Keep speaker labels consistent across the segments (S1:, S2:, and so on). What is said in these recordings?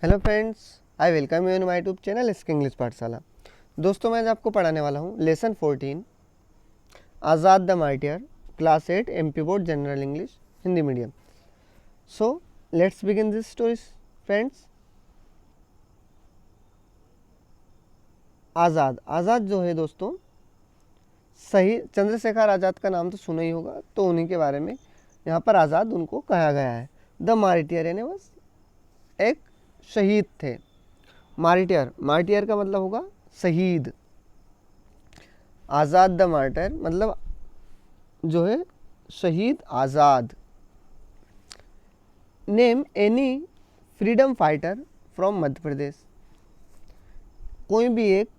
S1: Hello friends, I welcome you in my YouTube channel इसके English पाठशाला। दोस्तों, मैं आज आपको पढ़ाने वाला हूँ lesson 14 Azad the martyr, class 8 MP board general English Hindi medium. So let's begin this stories friends. Azad जो है दोस्तों, सही चंद्रशेखर आज़ाद का नाम तो सुना ही होगा, तो उन्हीं के बारे में यहाँ पर आज़ाद उनको कहा गया है। द मार्टियर यानी बस एक शहीद थे। मार्टियर का मतलब होगा शहीद। आज़ाद द मार्टियर मतलब जो है शहीद Azad. Name any freedom fighter from Madhya Pradesh. कोई भी एक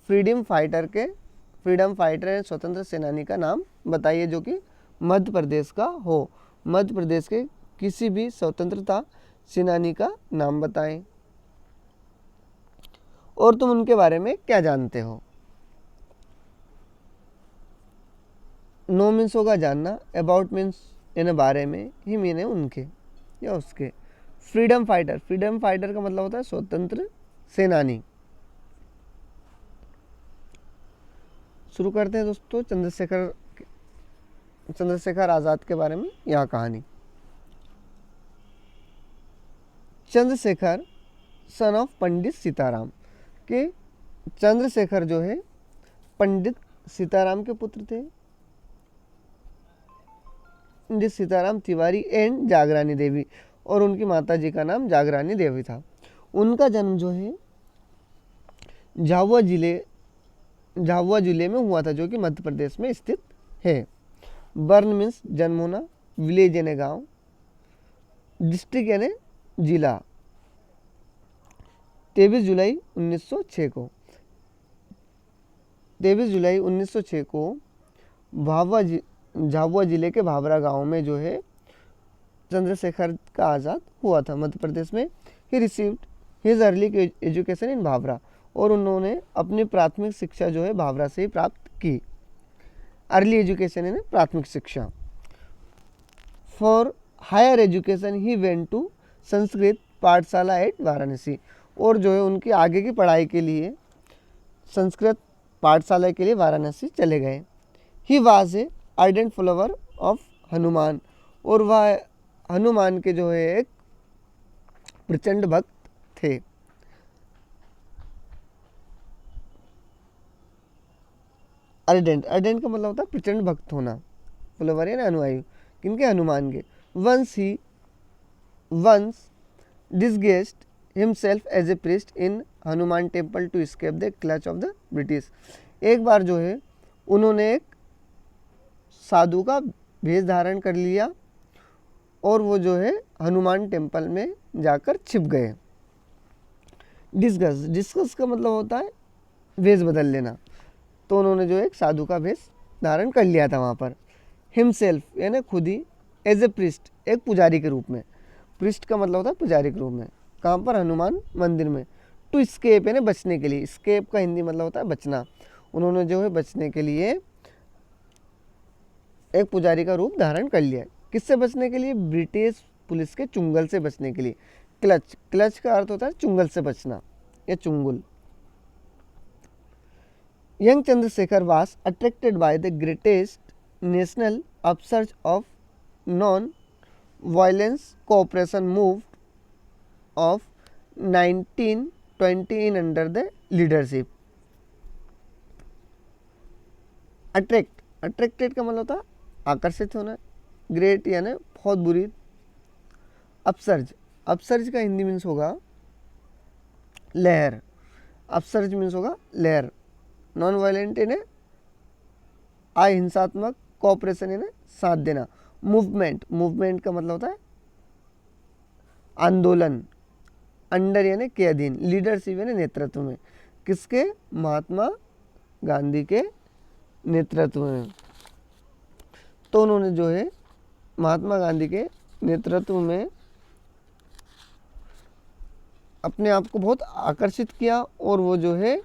S1: फ्रीडम फाइटर या स्वतंत्र सेनानी का नाम बताइए जो कि मध्य प्रदेश का हो। मध्य प्रदेश के किसी भी स्वतंत्रता सेनानी का नाम बताएं और तुम उनके बारे में क्या जानते हो। नो मीन्स होगा जानना, अबाउट मीन्स इन बारे में, ही मीन है उनके या उसके। फ्रीडम फाइटर का मतलब होता है स्वतंत्र सेनानी। शुरू करते हैं दोस्तों चंद्रशेखर आज़ाद के बारे में यहाँ कहानी। चंद्रशेखर सन ऑफ पंडित सीताराम के चंद्रशेखर जो है पंडित सीताराम के पुत्र थे। पंडित सीताराम तिवारी एंड जागरानी देवी, और उनकी माता जी का नाम जागरानी देवी था। उनका जन्म जो है झाबुआ जिले में हुआ था, जो कि मध्य प्रदेश में स्थित है। बर्न मीन्स जन्म होना, विलेज यानी गांव, डिस्ट्रिक्ट यानी जिला। 23 जुलाई 1906 को झाबुआ जिले के भाभरा गांव में जो है चंद्रशेखर का आज़ाद हुआ था, मध्य प्रदेश में। He received his early education in Bhabhra, और उन्होंने अपनी प्राथमिक शिक्षा जो है भाभरा से ही प्राप्त की। अर्ली एजुकेशन यानी प्राथमिक शिक्षा। For higher education he went to Sanskrit pathshala at Varanasi, और जो है उनकी आगे की पढ़ाई के लिए संस्कृत पाठशाला के लिए वाराणसी चले गए। He was a ardent follower of Hanuman, और वह हनुमान के जो है एक प्रचंड भक्त थे। अर्डेंट का मतलब होता है प्रचंड भक्त होना, फॉलोवर यानी अनुयायी किनके, हनुमान के। Once disguised himself as a priest in Hanuman temple to escape the clutch of the British। एक बार जो है उन्होंने एक साधु का भेष धारण कर लिया और वो जो है हनुमान टेम्पल में जाकर छिप गए। डिस्कस का मतलब होता है भेष बदल लेना, तो उन्होंने जो एक साधु का भेष धारण कर लिया था वहाँ पर। हिमसेल्फ यानी खुद ही, एज ए प्रिस्ट एक पुजारी के रूप में। प्रिस्ट का मतलब होता है पुजारी के रूप में। कहाँ पर, हनुमान मंदिर में। टू स्केप यानी बचने के लिए। स्केप का हिंदी मतलब होता है बचना। उन्होंने जो है बचने के लिए एक पुजारी का रूप धारण कर लिया। किससे बचने के लिए, ब्रिटिश पुलिस के चुंगल से बचने के लिए। क्लच का अर्थ होता है चुंगल से बचना या चुंगल। Young Chandrashekhar was attracted by the greatest national upsurge of non violence cooperation moved of 1920 in under the leadership। Attracted का मतलब होता है आकर्षित होना। ग्रेट यानी बहुत बुरी। अपसर्ज का हिंदी मीन्स होगा लहर। अपसर्ज मीन्स होगा लहर। नॉन वायलेंट यानी अहिंसात्मक। कोऑपरेशन यानी साथ देना। मूवमेंट का मतलब होता है आंदोलन। अंडर यानी के अधीन। लीडरशिप यानी नेतृत्व में। किसके, महात्मा गांधी के नेतृत्व में। तो उन्होंने जो है महात्मा गांधी के नेतृत्व में अपने आप को बहुत आकर्षित किया, और वो जो है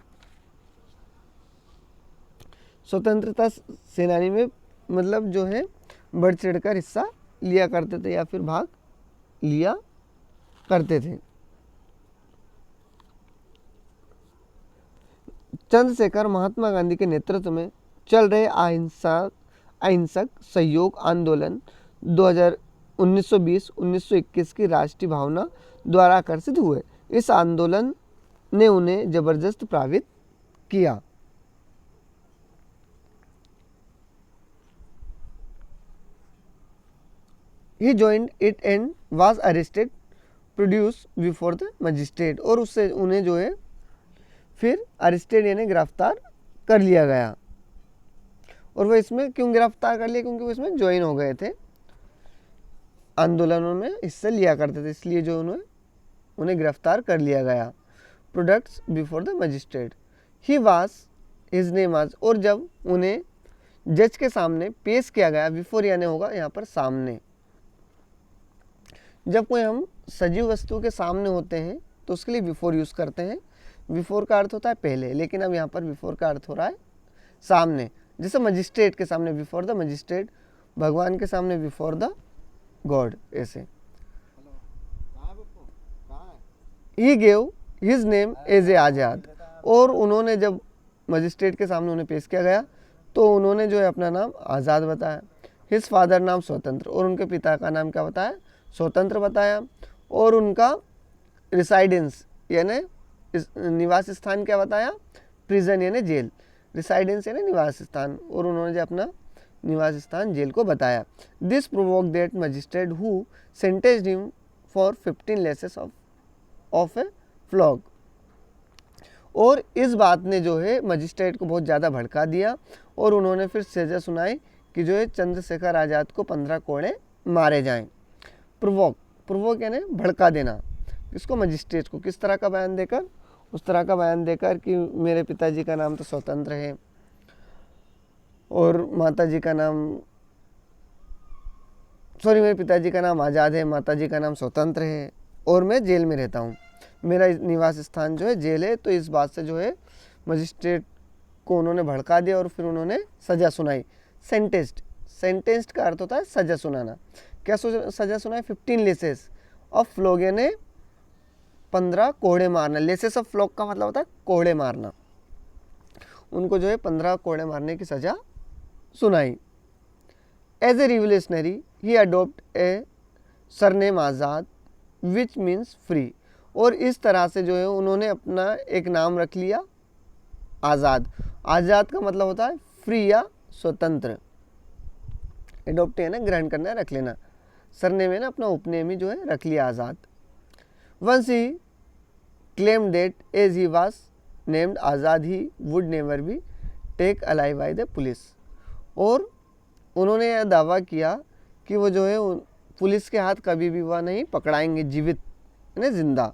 S1: स्वतंत्रता सेनानी में मतलब जो है बढ़ चढ़कर हिस्सा लिया करते थे या फिर भाग लिया करते थे। चंद्रशेखर महात्मा गांधी के नेतृत्व में चल रहे अहिंसक सहयोग आंदोलन 1920-1921 की राष्ट्रीय भावना द्वारा आकर्षित हुए। इस आंदोलन ने उन्हें जबरदस्त प्रभावित किया। He joined it and was arrested, produced before the magistrate। और उससे उन्हें जो है फिर अरेस्टेड यानी गिरफ्तार कर लिया गया। और वो इसमें क्यों गिरफ्तार कर लिया? क्योंकि वो इसमें ज्वाइन हो गए थे, आंदोलनों में हिस्सा लिया करते थे, इसलिए जो उन्हें गिरफ्तार कर लिया गया। Products before the magistrate, he was his name आज। और जब उन्हें जज के सामने पेश किया गया, बिफोर यानी होगा यहाँ पर सामने। जब कोई हम सजीव वस्तु के सामने होते हैं तो उसके लिए बिफोर यूज़ करते हैं। बिफोर का अर्थ होता है पहले, लेकिन अब यहाँ पर बिफोर का अर्थ हो रहा है सामने। जैसे मजिस्ट्रेट के सामने, बिफोर द मजिस्ट्रेट, भगवान के सामने बिफोर द गॉड, ऐसे। He gave his name as a Azad. और उन्होंने जब मजिस्ट्रेट के सामने उन्हें पेश किया गया तो उन्होंने जो है अपना नाम आज़ाद बताया। हिज फादर नाम स्वतंत्र, और उनके पिता का नाम क्या बताया? स्वतंत्र बताया। और उनका रिसाइडेंस यानी निवास स्थान क्या बताया? प्रिजन यानी जेल। रिसाइडेंस यानी निवास स्थान, और उन्होंने जो अपना निवास स्थान जेल को बताया। This provoke that magistrate who sentenced him for 15 laces of A flog. और इस बात ने जो है मजिस्ट्रेट को बहुत ज़्यादा भड़का दिया, और उन्होंने फिर सजा सुनाई कि जो है चंद्रशेखर आज़ाद को 15 कोड़े मारे जाएं। प्रोवोक यानी भड़का देना। इसको मजिस्ट्रेट को किस तरह का बयान देकर? उस तरह का बयान देकर कि मेरे पिताजी का नाम तो स्वतंत्र है और माताजी का नाम, मेरे पिताजी का नाम आज़ाद है, माताजी का नाम स्वतंत्र है, और मैं जेल में रहता हूँ, मेरा निवास स्थान जो है जेल है। तो इस बात से जो है मजिस्ट्रेट को उन्होंने भड़का दिया और फिर उन्होंने सज़ा सुनाई। सेंटेंस्ड का अर्थ होता है सज़ा सुनाना। क्या सज़ा सुनाई? 15 लेसेस ऑफ फ्लॉग यानी 15 कोड़े मारना। लेसेस ऑफ फ्लॉग का मतलब होता है कोड़े मारना। उनको जो है 15 कोड़े मारने की सज़ा सुनाई। As a revolutionary he adopt a surname Azad which means free. और इस तरह से जो है उन्होंने अपना एक नाम रख लिया आज़ाद। आज़ाद का मतलब होता है फ्री या स्वतंत्र। एडोप्ट है ना ग्रहण करना, रख लेना। सरनेम है ना अपना उपनेम ही जो है रख लिया Azad. Once he claim that as he was named Azad he would never be take alive by the police. और उन्होंने यह दावा किया कि वो जो है पुलिस के हाथ कभी भी वह नहीं पकड़ाएंगे जीवित, यानी जिंदा,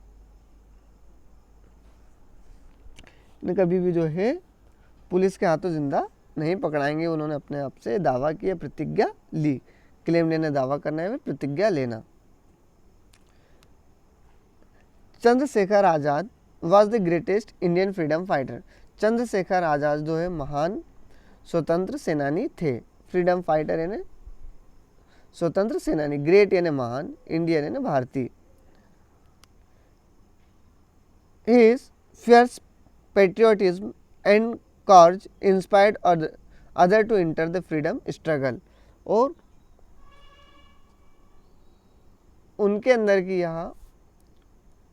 S1: कभी भी जो है पुलिस के हाथों जिंदा नहीं पकड़ाएंगे। उन्होंने अपने आप से दावा किया, प्रतिज्ञा ली। क्लेम लेने, दावा करना है, प्रतिज्ञा लेना। Chandrashekhar Azad was the greatest Indian freedom fighter. Chandrashekhar Azad जो है महान स्वतंत्र सेनानी थे। फ्रीडम फाइटर यानी स्वतंत्र सेनानी, ग्रेट यानी महान, इंडियन यानी भारतीय। His fierce patriotism and courage inspired other to enter the freedom struggle। और उनके अंदर की यहाँ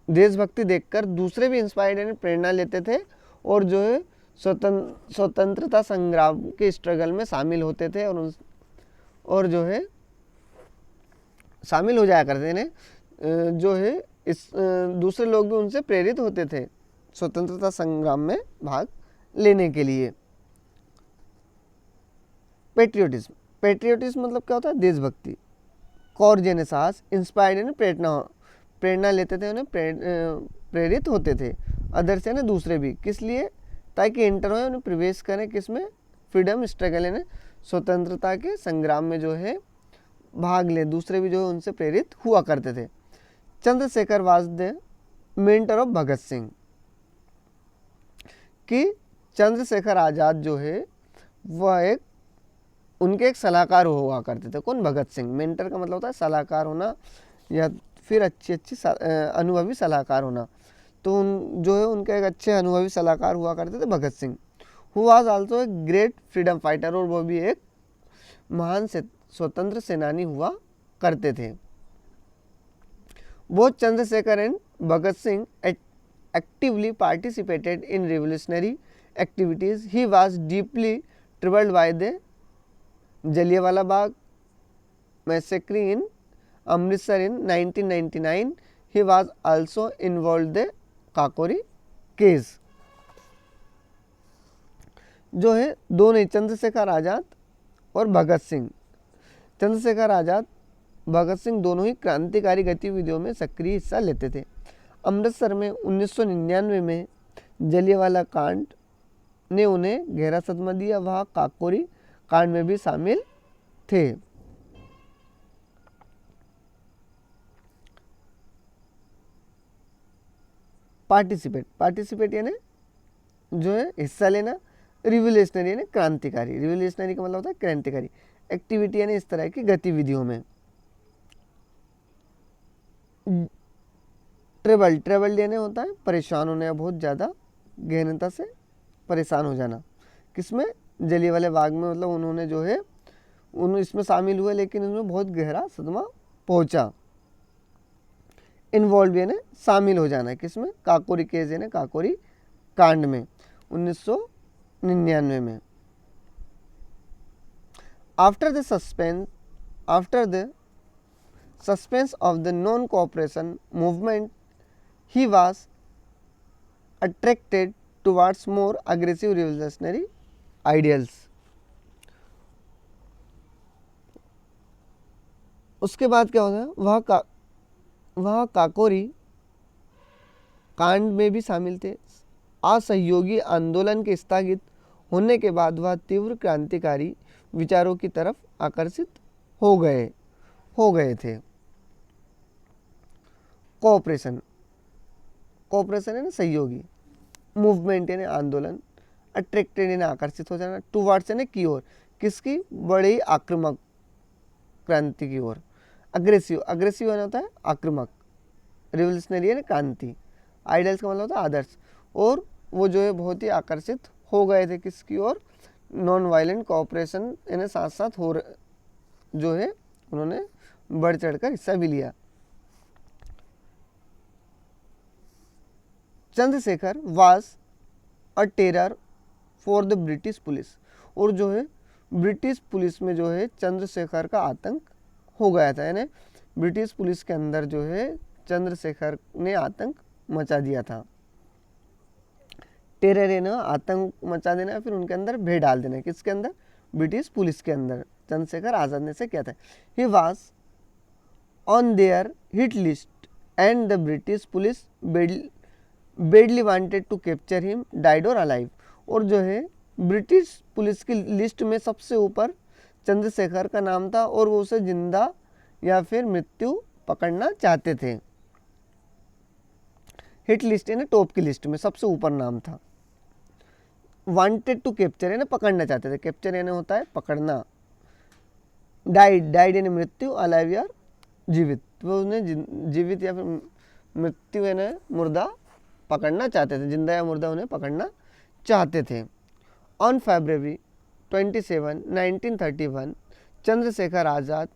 S1: देशभक्ति देखकर दूसरे भी इंस्पायर्ड यानी प्रेरणा लेते थे और जो है स्वतंत्रता संग्राम के स्ट्रगल में शामिल होते थे और जो है शामिल हो जाया करते थे। जो है इस दूसरे लोग भी उनसे प्रेरित होते थे स्वतंत्रता संग्राम में भाग लेने के लिए। पेट्रियोटिज्म मतलब क्या होता है? देशभक्ति। कौर्ज यानी साहस, इंस्पायर्ड यानी प्रेरणा लेते थे, उन्हें प्रेरित होते थे। अदर्स यानी दूसरे भी, किस लिए? ताकि एंटर हो, उन्हें प्रवेश करें किसमें? फ्रीडम स्ट्रगल यानी स्वतंत्रता के संग्राम में जो है भाग ले। दूसरे भी जो है उनसे प्रेरित हुआ करते थे। Chandrashekhar was the mentor of Bhagat Singh. कि चंद्रशेखर आज़ाद जो है वह उनके एक सलाहकार हुआ करते थे। कौन? भगत सिंह। मेंटर का मतलब होता है सलाहकार होना या फिर अच्छी अनुभवी सलाहकार होना। तो उन जो है उनके एक अच्छे अनुभवी सलाहकार हुआ करते थे Bhagat Singh, who was also a great freedom fighter, और वो भी एक महान स्वतंत्र सेनानी हुआ करते थे। Both Chandrashekhar and Bhagat Singh actively participated in revolutionary activities. He was deeply troubled by the Jallianwala Bagh massacre in Amritsar in 1999. He was also involved the Kakori case. जो है दोनों ही चंद्रशेखर आज़ाद और भगत सिंह, चंद्रशेखर आज़ाद भगत सिंह दोनों ही क्रांतिकारी गतिविधियों में सक्रिय हिस्सा लेते थे। अमृतसर में 1999 में जलियांवाला कांड ने उन्हें गहरा सदमा दिया, वह काकोरी कांड में भी शामिल थे। पार्टिसिपेट यानी जो है हिस्सा लेना, रिवोल्यूशनरी यानी क्रांतिकारी, रिवोल्यूशनरी का मतलब होता है क्रांतिकारी, एक्टिविटी यानी इस तरह की गतिविधियों में। ट्रेबल यानी होता है परेशान होने या बहुत ज़्यादा गहनता से परेशान हो जाना। किसमें? जलियांवाला बाग में, मतलब उन्होंने जो है इसमें शामिल हुए, लेकिन उनमें बहुत गहरा सदमा पहुंचा। इन्वॉल्व यानी शामिल हो जाना है, किसमें? काकोरी केस यानी काकोरी कांड में 1999 में। After the suspense of the non cooperation movement, he was attracted towards more aggressive revolutionary ideals. उसके बाद क्या होता है? वह काकोरी कांड में भी शामिल थे। असहयोगी आंदोलन के स्थगित होने के बाद वह तीव्र क्रांतिकारी विचारों की तरफ आकर्षित हो गए थे। कोऑपरेशन है ना सहयोगी, मूवमेंट यानी आंदोलन, अट्रैक्टेड यानी आकर्षित हो जाना, टुवर्ड्स यानी की ओर, किसकी? बड़ी आक्रामक क्रांति की ओर। अग्रेसिव यानी होता है आक्रामक, रिवोल्यूशनरी यानी क्रांति, आइडल्स का मतलब होता है आदर्श, और वो जो है बहुत ही आकर्षित हो गए थे किसकी ओर? नॉन वायलेंट कोऑपरेशन यानी साथ साथ जो है उन्होंने बढ़ चढ़कर हिस्सा भी लिया। Chandrashekhar was a terror for the British police, और जो है ब्रिटिश पुलिस में जो है चंद्रशेखर का आतंक हो गया था, यानी ब्रिटिश पुलिस के अंदर जो है चंद्रशेखर ने आतंक मचा दिया था। टेरर है ना आतंक मचा देना, फिर उनके अंदर भय डाल देना, किसके अंदर? ब्रिटिश पुलिस के अंदर। चंद्रशेखर आज़ाद ने से किया था। He was on their hit list and the British police badly wanted to capture him died or alive, और जो है ब्रिटिश पुलिस की लिस्ट में सबसे ऊपर चंद्रशेखर का नाम था, और वो उसे जिंदा या फिर मृत्यु पकड़ना चाहते थे। हिट लिस्ट यानी टॉप की लिस्ट में सबसे ऊपर नाम था। वांटेड टू कैप्चर यानी पकड़ना चाहते थे, कैप्चर यानी होता है पकड़ना। डाइड यानी मृत्यु, अलाइव या जीवित, वो उन्हें जीवित या फिर मृत्यु यानी मुर्दा पकड़ना चाहते थे, जिंदा या मुर्दा उन्हें पकड़ना चाहते थे। On February 27, 1931 Chandrashekhar Azad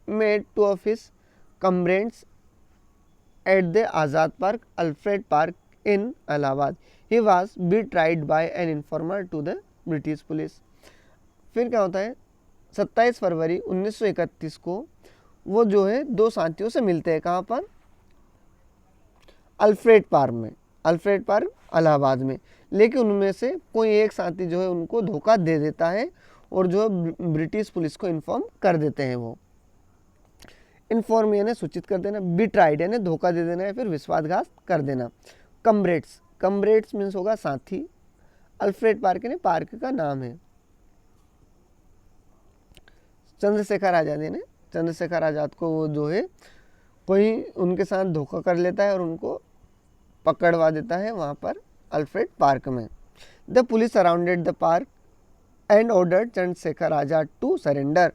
S1: made two of his comrades at the Azad park, Alfred park in Allahabad. He was betrayed by an informer to the British police. फिर क्या होता है? 27 फरवरी 1931 को वो जो है दो साथियों से मिलते हैं, कहाँ पर? अल्फ्रेड पार्क इलाहाबाद में। लेकिन उनमें से कोई एक साथी जो है उनको धोखा दे देता है, और जो ब्रिटिश पुलिस को इन्फॉर्म कर देते हैं। वो इन्फॉर्म यानी सूचित कर देना, बिट्राइड यानी धोखा दे देना या फिर विश्वासघात कर देना। कम्रेड्स मीन्स होगा साथी, अल्फ्रेड पार्क यानी पार्क का नाम है। चंद्रशेखर आज़ाद को वो जो है कोई उनके साथ धोखा कर लेता है और उनको पकड़वा देता है वहाँ पर अल्फ्रेड पार्क में। The police surrounded the park and ordered Chandrashekhar Azad to surrender,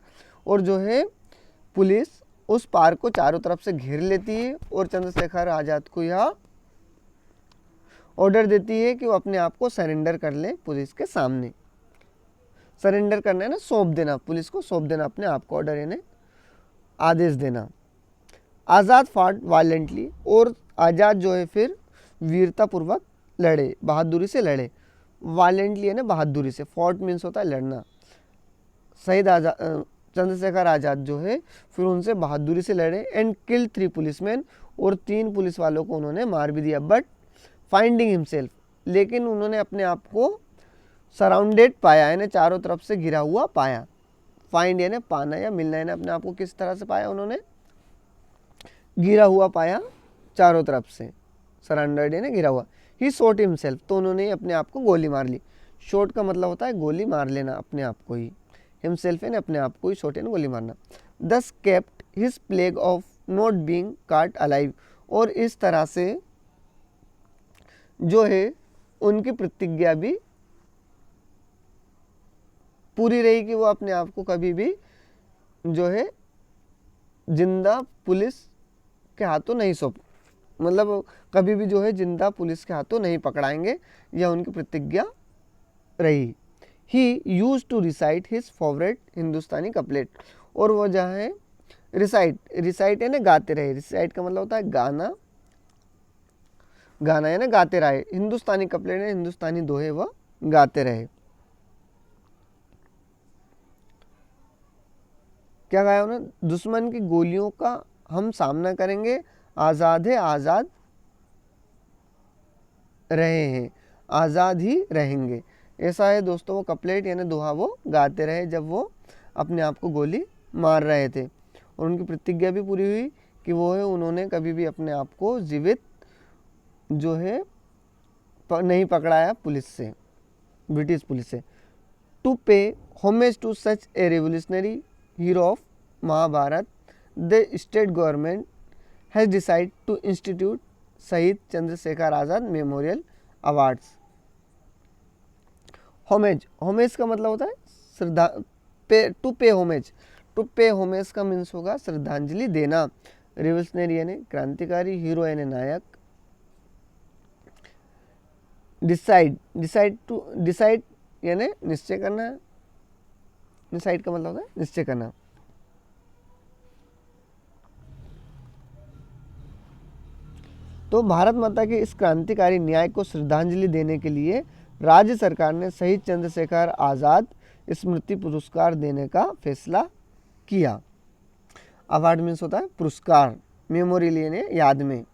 S1: और जो है पुलिस उस पार्क को चारों तरफ से घेर लेती है और चंद्रशेखर आज़ाद को यह ऑर्डर देती है कि वो अपने आप को सरेंडर कर ले पुलिस के सामने। सरेंडर करना है ना, सौंप देना, पुलिस को सौंप देना अपने आप को, ऑर्डर यानी आदेश देना। आज़ाद फॉट वायलेंटली, और आज़ाद जो है फिर वीरतापूर्वक लड़े, बहादुरी से लड़े। वायलेंटली है ना बहादुरी से, फॉट मीन्स होता है लड़ना। शहीद आज़ाद चंद्रशेखर आज़ाद जो है फिर उनसे बहादुरी से लड़े। एंड किल 3 पुलिसमैन, और 3 पुलिस वालों को उन्होंने मार भी दिया। बट फाइंडिंग हिमसेल्फ, लेकिन उन्होंने अपने आप को सराउंडेड पाया, यानी चारों तरफ से घिरा हुआ पाया। फाइंड यानी पाना या मिलना, यानी अपने आप को किस तरह से पाया उन्होंने, घिरा हुआ पाया चारों तरफ से, सराउंडेड यानी घिरा हुआ। ही शॉट हिमसेल्फ, तो उन्होंने अपने आप को गोली मार ली। शॉट का मतलब होता है गोली मार लेना अपने आप को ही, हिमसेल्फ यानी अपने आप को ही, शॉट यानी गोली मारना। दस kept his plague of not being काट अलाइव, और इस तरह से जो है उनकी प्रतिज्ञा भी पूरी रही कि वो अपने आप को कभी भी जो है जिंदा पुलिस के हाथों नहीं सौंप, मतलब कभी भी जो है जिंदा पुलिस के हाथों नहीं पकड़ाएंगे, यह उनकी प्रतिज्ञा रही। He use to recite his favourite Hindustani couplet, और वो जहाँ है रिसाइट, रिसाइट है ना गाते रहे, रिसाइट का मतलब होता है गाना, गाना है ना गाते रहे। हिंदुस्तानी कपलेट है हिंदुस्तानी दोहे वह गाते रहे। क्या गाया उन्होंने, दुश्मन की गोलियों का हम सामना करेंगे, आज़ाद है आज़ाद रहे हैं, आज़ाद ही रहेंगे। ऐसा है दोस्तों वो कपलेट यानी दोहा वो गाते रहे जब वो अपने आप को गोली मार रहे थे। और उनकी प्रतिज्ञा भी पूरी हुई कि वो है उन्होंने कभी भी अपने आप को जीवित जो है नहीं पकड़ाया पुलिस से, ब्रिटिश पुलिस से। To pay homage to such a revolutionary hero of Mahabharat, the state government has decided to institute Shaheed Chandrashekhar Azad memorial awards. Homage, homage का मतलब होता है श्रद्धा, to pay homage, to pay homage का मीन्स होगा श्रद्धांजलि देना। रिवोल्यूशनरी यानी क्रांतिकारी, हीरो यानी नायक। डिसाइड, डिसाइड यानी निश्चय करना, डिसाइड का मतलब होता है निश्चय करना। तो भारत माता के इस क्रांतिकारी न्याय को श्रद्धांजलि देने के लिए राज्य सरकार ने शहीद चंद्रशेखर आज़ाद स्मृति पुरस्कार देने का फैसला किया। अवार्ड मीन्स होता है पुरस्कार, मेमोरियल यानी याद में,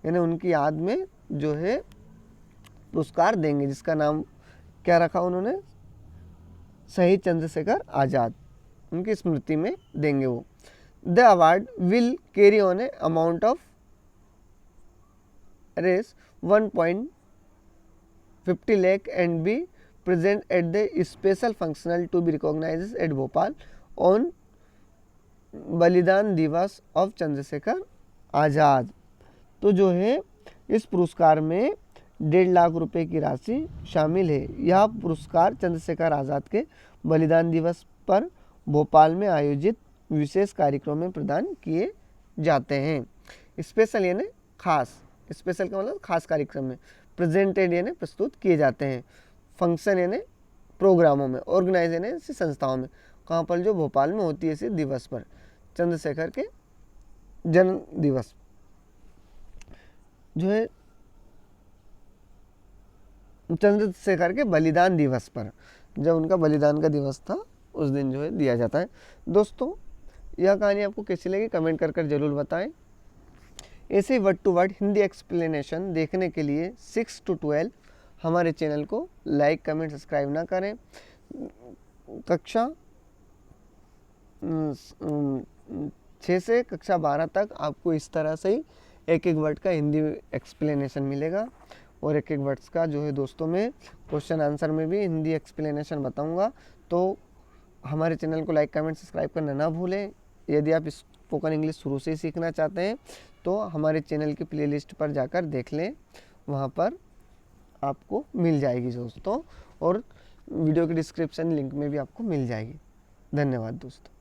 S1: यानी उनकी याद में जो है पुरस्कार देंगे, जिसका नाम क्या रखा उन्होंने, शहीद चंद्रशेखर आज़ाद, उनकी स्मृति में देंगे वो। The award will carry on a amount of Rs 1.50 lakh and be present at the special functional to be recognized at Bhopal on बलिदान दिवस ऑफ चंद्रशेखर आज़ाद। तो जो है इस पुरस्कार में 1.5 लाख रुपए की राशि शामिल है। यह पुरस्कार चंद्रशेखर आज़ाद के बलिदान दिवस पर भोपाल में आयोजित विशेष कार्यक्रम में प्रदान किए जाते हैं। स्पेशल यानी खास, स्पेशल का मतलब खास कार्यक्रम में, प्रेजेंटेड यानी प्रस्तुत किए जाते हैं, फंक्शन यानी प्रोग्रामों में, ऑर्गेनाइज यानी ऐसी संस्थाओं में। कहाँ पर, जो भोपाल में होती है इसी दिवस पर, चंद्रशेखर के जन्म दिवस जो है चंद्रशेखर के बलिदान दिवस पर, जब उनका बलिदान का दिवस था उस दिन जो है दिया जाता है। दोस्तों यह कहानी आपको कैसी लगी कमेंट कर जरूर बताएं। ऐसे word to word Hindi explanation देखने के लिए 6 to 12 हमारे चैनल को लाइक कमेंट सब्सक्राइब ना करें। कक्षा 6 से कक्षा 12 तक आपको इस तरह से ही एक एक वर्ड का हिंदी एक्सप्लेनेशन मिलेगा, और एक एक वर्ड्स का जो है दोस्तों मैं क्वेश्चन आंसर में भी हिंदी एक्सप्लेनेशन बताऊंगा। तो हमारे चैनल को लाइक कमेंट सब्सक्राइब करना ना भूलें। यदि आप स्पोकन इंग्लिश शुरू से ही सीखना चाहते हैं तो हमारे चैनल की प्लेलिस्ट पर जाकर देख लें, वहाँ पर आपको मिल जाएगी दोस्तों, और वीडियो के डिस्क्रिप्शन लिंक में भी आपको मिल जाएगी। धन्यवाद दोस्तों।